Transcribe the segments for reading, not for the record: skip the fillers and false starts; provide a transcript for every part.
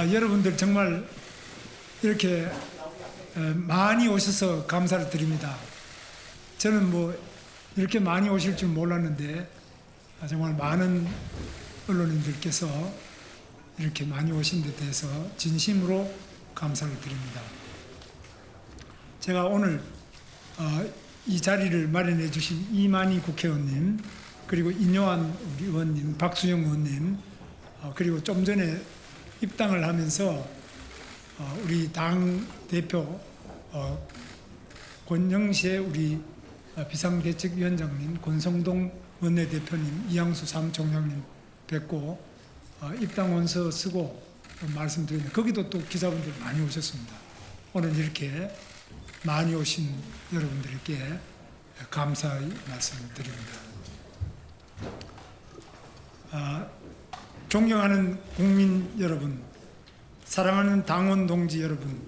여러분들 정말 이렇게 많이 오셔서 감사를 드립니다. 저는 뭐 이렇게 많이 오실 줄 몰랐는데 정말 많은 언론인들께서 이렇게 많이 오신 데 대해서 진심으로 감사를 드립니다. 제가 오늘 이 자리를 마련해 주신 이만희 국회의원님, 그리고 인요한 의원님, 박수영 의원님, 그리고 좀 전에 입당을 하면서 우리 당 대표 권영세 우리 비상대책위원장님, 권성동 원내대표님, 이양수 사무총장님 뵙고 입당 원서 쓰고 말씀드리는데 거기도 또 기자분들 많이 오셨습니다. 오늘 이렇게 많이 오신 여러분들께 감사의 말씀을 드립니다. 존경하는 국민 여러분, 사랑하는 당원 동지 여러분,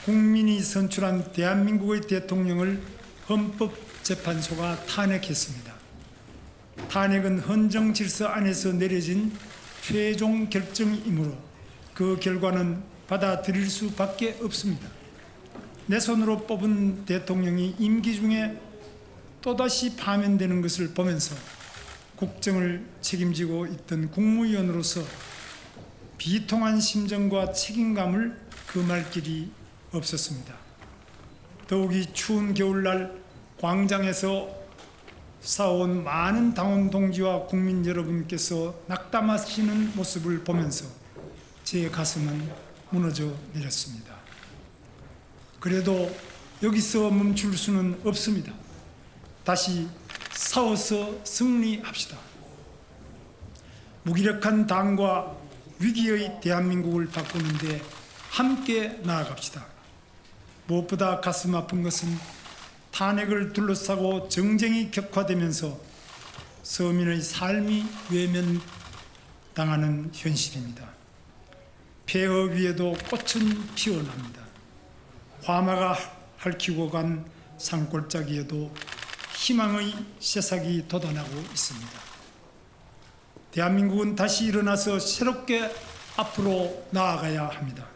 국민이 선출한 대한민국의 대통령을 헌법재판소가 탄핵했습니다. 탄핵은 헌정 질서 안에서 내려진 최종 결정이므로 그 결과는 받아들일 수밖에 없습니다. 내 손으로 뽑은 대통령이 임기 중에 또다시 파면되는 것을 보면서 국정을 책임지고 있던 국무위원으로서 비통한 심정과 책임감을 금할 길이 없었습니다. 더욱이 추운 겨울날 광장에서 싸워온 많은 당원 동지와 국민 여러분께서 낙담하시는 모습을 보면서 제 가슴은 무너져 내렸습니다. 그래도 여기서 멈출 수는 없습니다. 다시 싸워서 승리합시다. 무기력한 당과 위기의 대한민국을 바꾸는데 함께 나아갑시다. 무엇보다 가슴 아픈 것은 탄핵을 둘러싸고 정쟁이 격화되면서 서민의 삶이 외면당하는 현실입니다. 폐허 위에도 꽃은 피어납니다. 화마가 핥히고 간 산골짜기에도 희망의 새싹이 돋아나고 있습니다. 대한민국은 다시 일어나서 새롭게 앞으로 나아가야 합니다.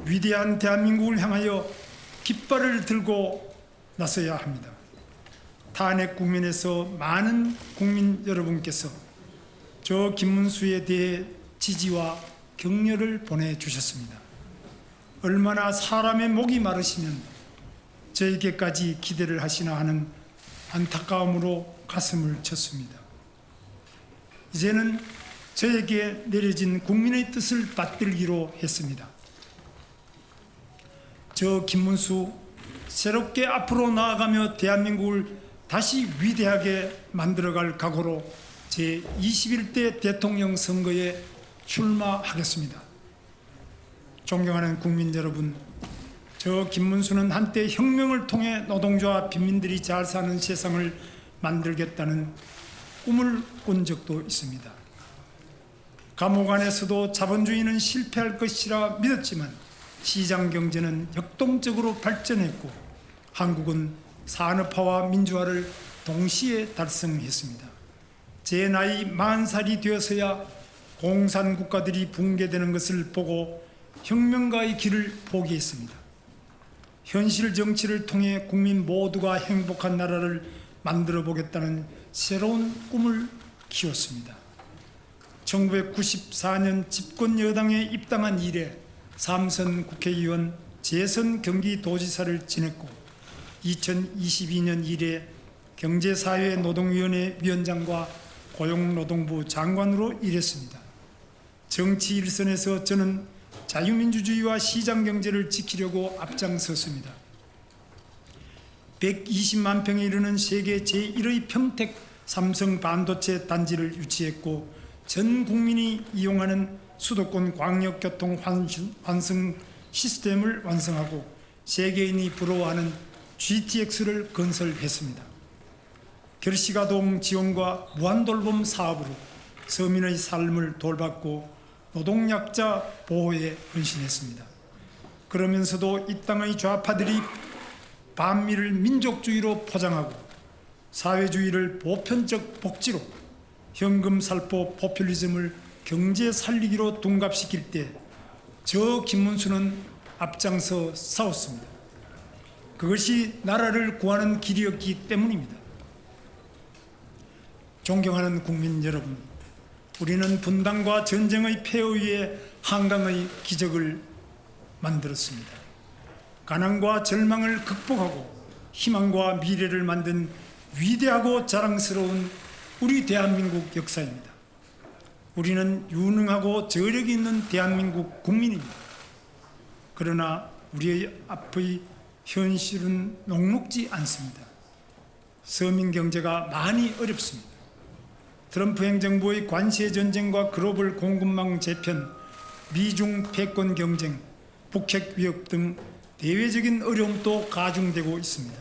위대한 대한민국을 향하여 깃발을 들고 나서야 합니다. 탄핵 국면에서 많은 국민 여러분께서 저 김문수에 대해 지지와 격려를 보내주셨습니다. 얼마나 사람의 목이 마르시면 저에게까지 기대를 하시나 하는 안타까움으로 가슴을 쳤습니다. 이제는 저에게 내려진 국민의 뜻을 받들기로 했습니다. 저 김문수 새롭게 앞으로 나아가며 대한민국을 다시 위대하게 만들어갈 각오로 제21대 대통령 선거에 출마하겠습니다. 존경하는 국민 여러분, 저 김문수는 한때 혁명을 통해 노동자와 빈민들이 잘 사는 세상을 만들겠다는 꿈을 꾼 적도 있습니다. 감옥 안에서도 자본주의는 실패할 것이라 믿었지만 시장 경제는 역동적으로 발전했고 한국은 산업화와 민주화를 동시에 달성했습니다. 제 나이 40살이 되어서야 공산국가들이 붕괴되는 것을 보고 혁명가의 길을 포기했습니다. 현실 정치를 통해 국민 모두가 행복한 나라를 만들어 보겠다는 새로운 꿈을 키웠습니다. 1994년 집권 여당에 입당한 이래 3선 국회의원, 재선 경기도지사를 지냈고 2022년 이래 경제사회노동위원회 위원장과 고용노동부 장관으로 일했습니다. 정치 일선에서 저는 자유민주주의와 시장경제를 지키려고 앞장섰습니다. 120만 평에 이르는 세계 제1의 평택 삼성 반도체 단지를 유치했고 전 국민이 이용하는 수도권 광역교통 환승 시스템을 완성하고 세계인이 부러워하는 GTX를 건설했습니다. 결식아동 지원과 무한돌봄 사업으로 서민의 삶을 돌봤고 노동약자 보호에 헌신했습니다. 그러면서도 이 땅의 좌파들이 반미를 민족주의로 포장하고 사회주의를 보편적 복지로 현금살포 포퓰리즘을 경제 살리기로 둔갑시킬 때 저 김문수는 앞장서 싸웠습니다. 그것이 나라를 구하는 길이었기 때문입니다. 존경하는 국민 여러분, 우리는 분단과 전쟁의 폐허 위에 한강의 기적을 만들었습니다. 가난과 절망을 극복하고 희망과 미래를 만든 위대하고 자랑스러운 우리 대한민국 역사입니다. 우리는 유능하고 저력이 있는 대한민국 국민입니다. 그러나 우리의 앞의 현실은 녹록지 않습니다. 서민 경제가 많이 어렵습니다. 트럼프 행정부의 관세 전쟁과 글로벌 공급망 재편, 미중 패권 경쟁, 북핵 위협 등 대외적인 어려움도 가중되고 있습니다.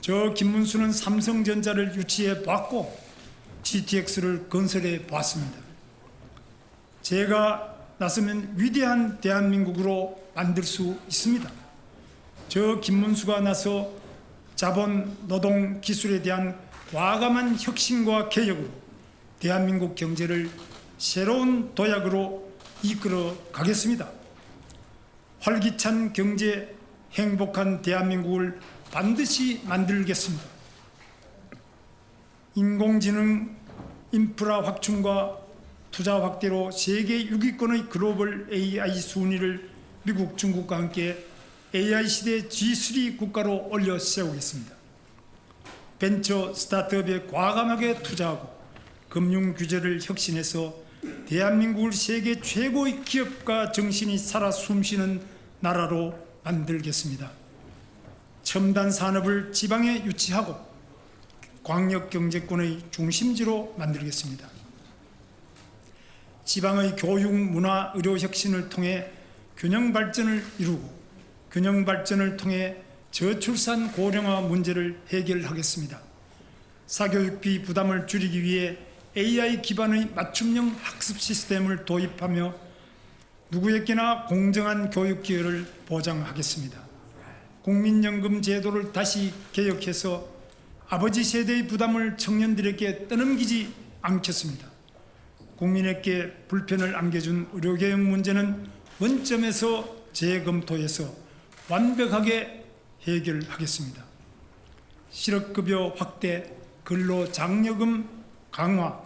저 김문수는 삼성전자를 유치해 봤고 GTX를 건설해 봤습니다. 제가 나서면 위대한 대한민국으로 만들 수 있습니다. 저 김문수가 나서 자본, 노동, 기술에 대한 과감한 혁신과 개혁으로 대한민국 경제를 새로운 도약으로 이끌어 가겠습니다. 활기찬 경제, 행복한 대한민국을 반드시 만들겠습니다. 인공지능 인프라 확충과 투자 확대로 세계 6위권의 글로벌 AI 순위를 미국, 중국과 함께 AI 시대 G3 국가로 올려 세우겠습니다. 벤처 스타트업에 과감하게 투자하고 금융 규제를 혁신해서 대한민국을 세계 최고의 기업가 정신이 살아 숨쉬는 나라로 만들겠습니다. 첨단 산업을 지방에 유치하고 광역경제권의 중심지로 만들겠습니다. 지방의 교육, 문화, 의료 혁신을 통해 균형 발전을 이루고 균형 발전을 통해 저출산 고령화 문제를 해결하겠습니다. 사교육비 부담을 줄이기 위해 AI 기반의 맞춤형 학습 시스템을 도입하며 누구에게나 공정한 교육 기회를 보장하겠습니다. 국민연금 제도를 다시 개혁해서 아버지 세대의 부담을 청년들에게 떠넘기지 않겠습니다. 국민에게 불편을 안겨준 의료개혁 문제는 원점에서 재검토해서 완벽하게 해결하겠습니다. 실업급여 확대, 근로장려금 강화,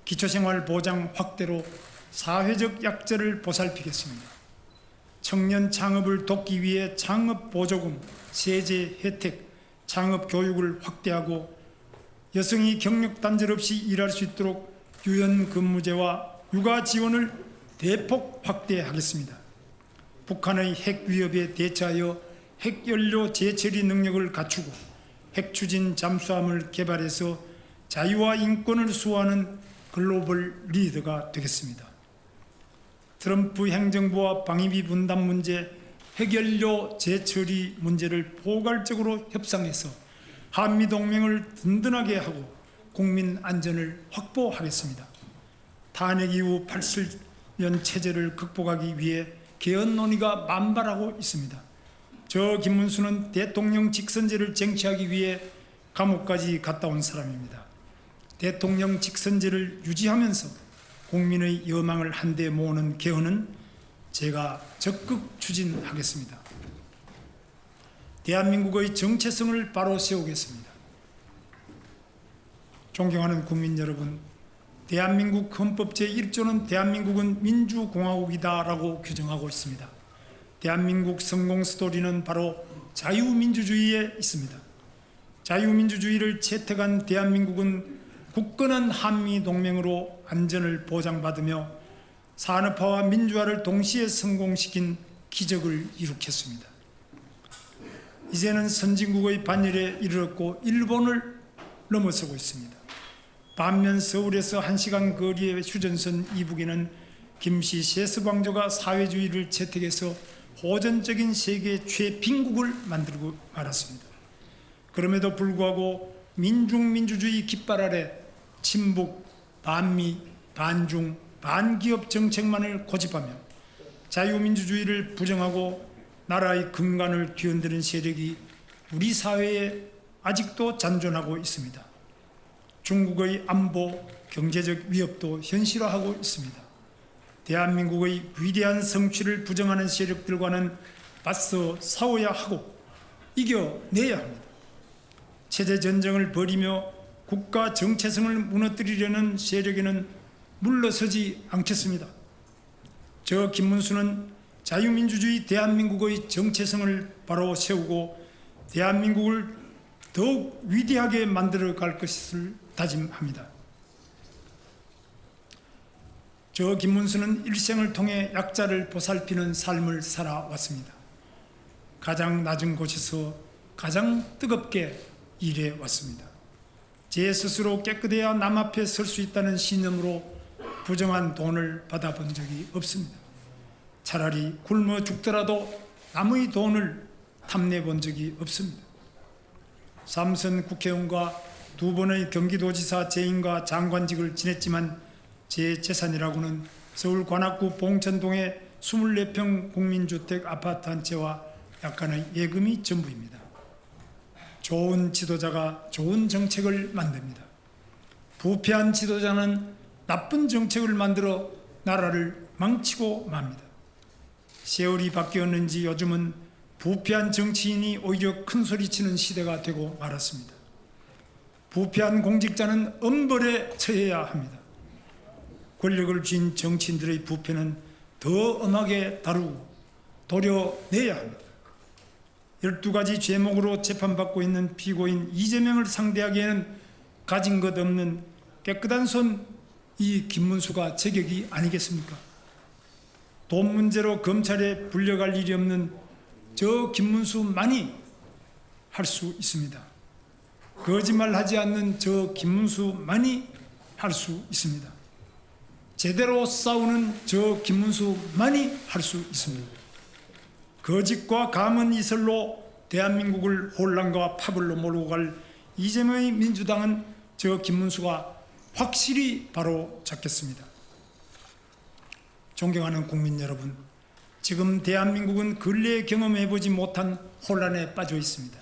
기초생활보장 확대로 사회적 약자를 보살피겠습니다. 청년 창업을 돕기 위해 창업보조금, 세제 혜택, 창업교육을 확대하고 여성이 경력단절 없이 일할 수 있도록 유연근무제와 육아 지원을 대폭 확대하겠습니다. 북한의 핵 위협에 대처하여 핵연료 재처리 능력을 갖추고 핵추진 잠수함을 개발해서 자유와 인권을 수호하는 글로벌 리더가 되겠습니다. 트럼프 행정부와 방위비 분담 문제, 핵연료 재처리 문제를 포괄적으로 협상해서 한미동맹을 든든하게 하고 국민 안전을 확보하겠습니다. 탄핵 이후 80년 체제를 극복하기 위해 개헌 논의가 만발하고 있습니다. 저 김문수는 대통령 직선제를 쟁취하기 위해 감옥까지 갔다 온 사람입니다. 대통령 직선제를 유지하면서 국민의 여망을 한데 모으는 개헌은 제가 적극 추진하겠습니다. 대한민국의 정체성을 바로 세우겠습니다. 존경하는 국민 여러분, 대한민국 헌법 제1조는 대한민국은 민주공화국이다라고 규정하고 있습니다. 대한민국 성공 스토리는 바로 자유민주주의에 있습니다. 자유민주주의를 채택한 대한민국은 굳건한 한미동맹으로 안전을 보장받으며 산업화와 민주화를 동시에 성공시킨 기적을 일으켰습니다. 이제는 선진국의 반열에 이르렀고 일본을 넘어서고 있습니다. 반면 서울에서 1시간 거리의 휴전선 이북에는 김씨 세스방조가 사회주의를 채택해서 호전적인 세계 최빈국을 만들고 말았습니다. 그럼에도 불구하고 민중민주주의 깃발 아래 친북, 반미, 반중, 반기업 정책만을 고집하며 자유민주주의를 부정하고 나라의 근간을 뒤흔드는 세력이 우리 사회에 아직도 잔존하고 있습니다. 중국의 안보, 경제적 위협도 현실화하고 있습니다. 대한민국의 위대한 성취를 부정하는 세력들과는 맞서 싸워야 하고 이겨내야 합니다. 체제 전쟁을 벌이며 국가 정체성을 무너뜨리려는 세력에는 물러서지 않겠습니다. 저 김문수는 자유민주주의 대한민국의 정체성을 바로 세우고 대한민국을 더욱 위대하게 만들어 갈 것을 다짐합니다. 저 김문수는 일생을 통해 약자를 보살피는 삶을 살아왔습니다. 가장 낮은 곳에서 가장 뜨겁게 일해왔습니다. 제 스스로 깨끗해야 남 앞에 설 수 있다는 신념으로 부정한 돈을 받아본 적이 없습니다. 차라리 굶어 죽더라도 남의 돈을 탐내본 적이 없습니다. 삼선 국회의원과 2번의 경기도지사 재임과 장관직을 지냈지만 제 재산이라고는 서울 관악구 봉천동의 24평 국민주택 아파트 한 채와 약간의 예금이 전부입니다. 좋은 지도자가 좋은 정책을 만듭니다. 부패한 지도자는 나쁜 정책을 만들어 나라를 망치고 맙니다. 세월이 바뀌었는지 요즘은 부패한 정치인이 오히려 큰 소리치는 시대가 되고 말았습니다. 부패한 공직자는 엄벌에 처해야 합니다. 권력을 쥔 정치인들의 부패는 더 엄하게 다루고 도려내야 합니다. 12가지 죄목으로 재판받고 있는 피고인 이재명을 상대하기에는 가진 것 없는 깨끗한 손 이 김문수가 제격이 아니겠습니까? 돈 문제로 검찰에 불려갈 일이 없는 저 김문수만이 할 수 있습니다. 거짓말하지 않는 저 김문수만이 할 수 있습니다. 제대로 싸우는 저 김문수만이 할 수 있습니다. 거짓과 감언 이설로 대한민국을 혼란과 파벌로 몰고 갈 이재명의 민주당은 저 김문수가 확실히 바로 잡겠습니다. 존경하는 국민 여러분, 지금 대한민국은 근래에 경험해보지 못한 혼란에 빠져 있습니다.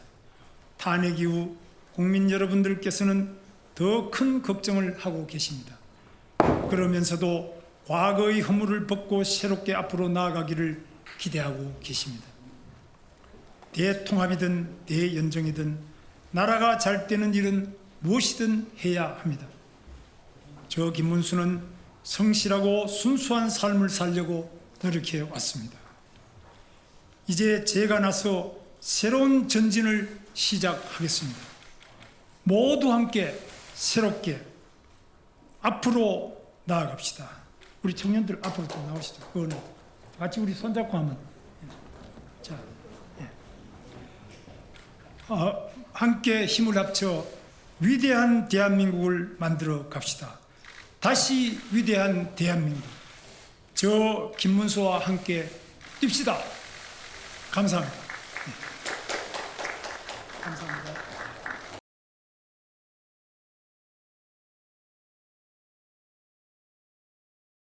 탄핵 이후 국민 여러분들께서는 더 큰 걱정을 하고 계십니다. 그러면서도 과거의 허물을 벗고 새롭게 앞으로 나아가기를 기대하고 계십니다. 대통합이든 대연정이든 나라가 잘 되는 일은 무엇이든 해야 합니다. 저 김문수는 성실하고 순수한 삶을 살려고 노력해 왔습니다. 이제 제가 나서 새로운 전진을 시작하겠습니다. 모두 함께 새롭게 앞으로 나아갑시다. 우리 청년들 앞으로 좀 나오시죠. 그거는 같이 우리 손잡고 하면 자, 예. 함께 힘을 합쳐 위대한 대한민국을 만들어 갑시다. 다시 위대한 대한민국, 저 김문수와 함께 뜁시다. 감사합니다. 네. 감사합니다.